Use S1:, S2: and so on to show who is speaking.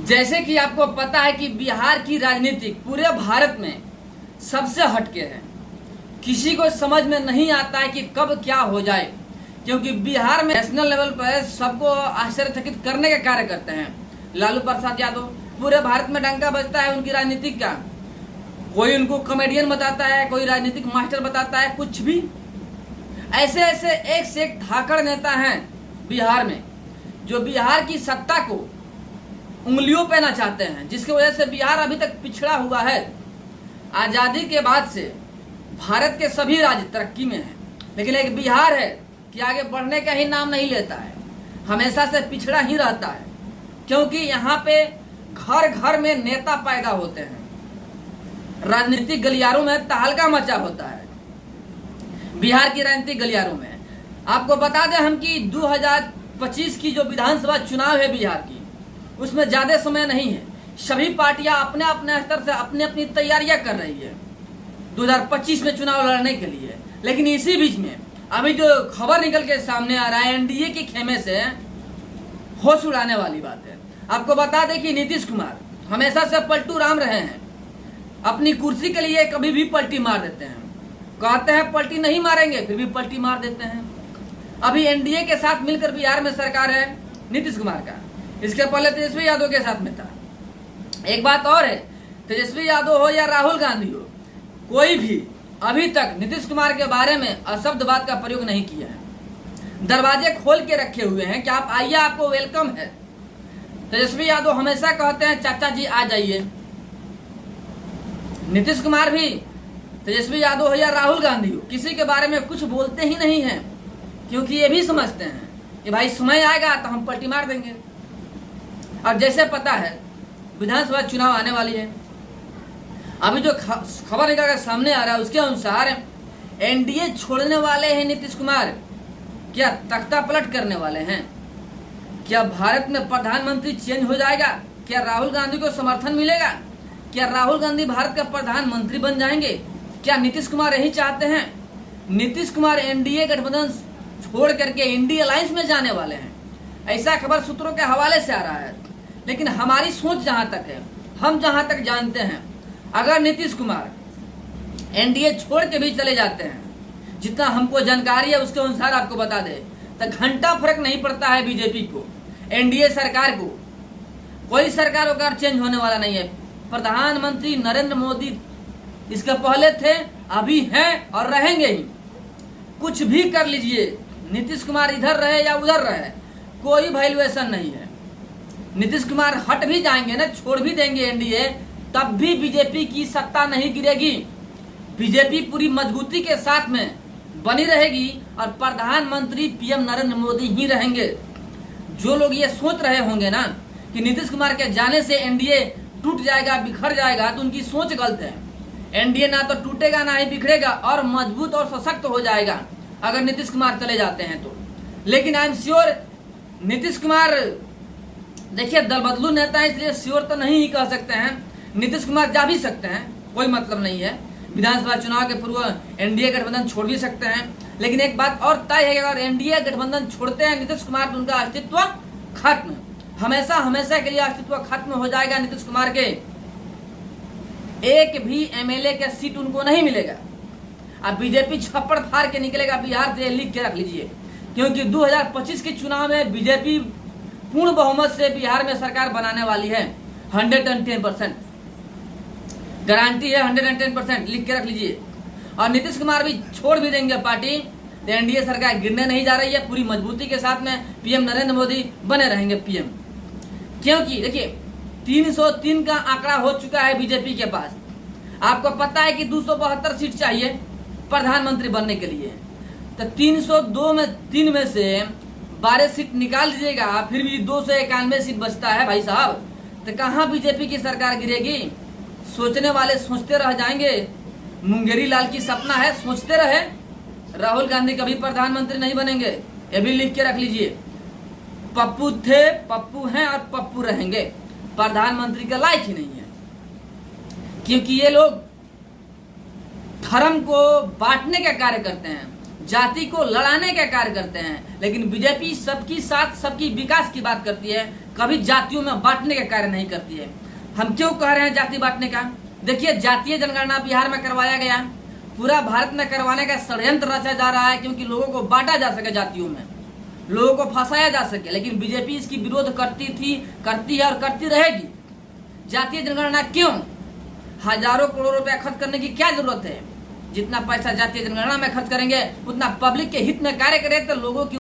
S1: जैसे कि आपको पता है कि बिहार की राजनीति पूरे भारत में सबसे हटके है। किसी को समझ में नहीं आता है कि कब क्या हो जाए, क्योंकि बिहार में नेशनल लेवल पर सबको आश्चर्यचकित करने का कार्य करते हैं। लालू प्रसाद यादव पूरे भारत में डंका बजता है उनकी राजनीति का। कोई उनको कॉमेडियन बताता है, कोई राजनीतिक मास्टर बताता है, कुछ भी। ऐसे ऐसे एक से एक धाकड़ नेता हैं बिहार में, जो बिहार की सत्ता को उंगलियों पे ना चाहते हैं, जिसकी वजह से बिहार अभी तक पिछड़ा हुआ है। आजादी के बाद से भारत के सभी राज्य तरक्की में हैं, लेकिन एक बिहार है कि आगे बढ़ने का ही नाम नहीं लेता है, हमेशा से पिछड़ा ही रहता है। क्योंकि यहाँ पे घर घर में नेता पैदा होते हैं, राजनीतिक गलियारों में तहलका मचा होता है। बिहार की राजनीतिक गलियारों में आपको बता दें हम कि 2025 की जो विधानसभा चुनाव है बिहार की, उसमें ज्यादा समय नहीं है। सभी पार्टियां अपने अपने स्तर से अपनी अपनी तैयारियां कर रही है 2025 में चुनाव लड़ने के लिए। लेकिन इसी बीच में अभी जो खबर निकल के सामने आ रहा है एनडीए के खेमे से, होश उड़ाने वाली बात है। आपको बता दें कि नीतीश कुमार हमेशा से पलटू राम रहे हैं, अपनी कुर्सी के लिए कभी भी पलटी मार देते हैं। कहते हैं पलटी नहीं मारेंगे, फिर भी पलटी मार देते हैं। अभी एनडीए के साथ मिलकर बिहार में सरकार है नीतीश कुमार का, इसके पहले तेजस्वी यादव के साथ में था। एक बात और है, तेजस्वी यादव हो या राहुल गांधी हो, कोई भी अभी तक नीतीश कुमार के बारे में अशब्द बात का प्रयोग नहीं किया है। दरवाजे खोल के रखे हुए हैं कि आप आइए, आपको वेलकम है। तेजस्वी यादव हमेशा कहते हैं चाचा जी आ जाइए। नीतीश कुमार भी, तेजस्वी यादव हो या राहुल गांधी हो, किसी के बारे में कुछ बोलते ही नहीं हैं, क्योंकि ये भी समझते हैं कि भाई समय आएगा तो हम पलटी मार देंगे। अब जैसे पता है विधानसभा चुनाव आने वाली है, अभी जो खबर निकल कर सामने आ रहा है उसके अनुसार एनडीए छोड़ने वाले हैं नीतीश कुमार। क्या तख्ता पलट करने वाले हैं? क्या भारत में प्रधानमंत्री चेंज हो जाएगा? क्या राहुल गांधी को समर्थन मिलेगा? क्या राहुल गांधी भारत का प्रधानमंत्री बन जाएंगे? क्या नीतीश कुमार यही चाहते हैं? नीतीश कुमार एनडीए गठबंधन छोड़ करके इंडिया अलायंस में जाने वाले हैं, ऐसा खबर सूत्रों के हवाले से आ रहा है। लेकिन हमारी सोच जहां तक है, हम जहां तक जानते हैं, अगर नीतीश कुमार एनडीए छोड़ के भी चले जाते हैं, जितना हमको जानकारी है उसके अनुसार आपको बता दे, तो घंटा फर्क नहीं पड़ता है बीजेपी को, एनडीए सरकार को। कोई सरकार वकार चेंज होने वाला नहीं है। प्रधानमंत्री नरेंद्र मोदी इसके पहले थे, अभी हैं और रहेंगे ही। कुछ भी कर लीजिए, नीतीश कुमार इधर रहे या उधर रहे, कोई वैल्यूएशन नहीं है। नीतीश कुमार हट भी जाएंगे ना, छोड़ भी देंगे एनडीए, तब भी बीजेपी की सत्ता नहीं गिरेगी। बीजेपी पूरी मजबूती के साथ में बनी रहेगी और प्रधानमंत्री पीएम नरेंद्र मोदी ही रहेंगे। जो लोग ये सोच रहे होंगे ना कि नीतीश कुमार के जाने से एनडीए टूट जाएगा, बिखर जाएगा, तो उनकी सोच गलत है। एनडीए ना तो टूटेगा ना ही बिखरेगा, और मजबूत और सशक्त हो जाएगा अगर नीतीश कुमार चले जाते हैं तो। लेकिन I am sure Nitish Kumar, देखिए दल बदलू नेता है इसलिए श्योर तो नहीं ही कह सकते हैं, नीतीश कुमार जा भी सकते हैं, कोई मतलब नहीं है। विधानसभा चुनाव के पूर्व एनडीए गठबंधन छोड़ भी सकते हैं। लेकिन एक बात और तय है कि अगर एनडीए गठबंधन छोड़ते हैं नीतीश कुमार, तो उनका अस्तित्व खत्म, हमेशा हमेशा के लिए अस्तित्व खत्म हो जाएगा। नीतीश कुमार के एक भी एमएलए का सीट उनको नहीं मिलेगा। अब बीजेपी छप्पड़ फाड़ के निकलेगा बिहार से, लिख के रख लीजिए, क्योंकि 2025 के चुनाव में बीजेपी पूर्ण बहुमत से बिहार में सरकार बनाने वाली है। 110% गारंटी है, 110%, लिख के रख लीजिए। और नीतीश कुमार भी छोड़ भी देंगे पार्टी, तो एनडीए सरकार गिरने नहीं जा रही है। पूरी मजबूती के साथ में पीएम नरेंद्र मोदी बने रहेंगे पीएम। क्योंकि देखिए 303 का आंकड़ा हो चुका है बीजेपी के पास। आपको पता है कि 272 सीट चाहिए प्रधानमंत्री बनने के लिए, तो 302 में 3 में से 12 सीट निकाल दीजिएगा, फिर भी 291 सीट बचता है भाई साहब। तो कहाँ बीजेपी की सरकार गिरेगी? सोचने वाले सोचते रह जाएंगे। मुंगेरी लाल की सपना है, सोचते रहे। राहुल गांधी कभी प्रधानमंत्री नहीं बनेंगे, ये भी लिख के रख लीजिए। पप्पू थे, पप्पू हैं और पप्पू रहेंगे, प्रधानमंत्री का लायक ही नहीं है। क्योंकि ये लोग धर्म को बांटने का कार्य करते हैं, जाति को लड़ाने का कार्य करते हैं, लेकिन बीजेपी सबकी साथ सबकी विकास की बात करती है, कभी जातियों में बांटने का कार्य नहीं करती है। हम क्यों कह रहे हैं जाति बांटने का? देखिए, जातीय जनगणना बिहार में करवाया गया, पूरा भारत में करवाने का षड्यंत्र रचा जा रहा है, क्योंकि लोगों को बांटा जा सके, जातियों में लोगों को फंसाया जा सके। लेकिन बीजेपी इसकी विरोध करती थी, करती है और करती रहेगी। जातीय जनगणना क्यों? हजारों करोड़ रुपया खर्च करने की क्या जरूरत है? जितना पैसा जातीय जनगणना में खर्च करेंगे उतना पब्लिक के हित में कार्य करें तो लोगों की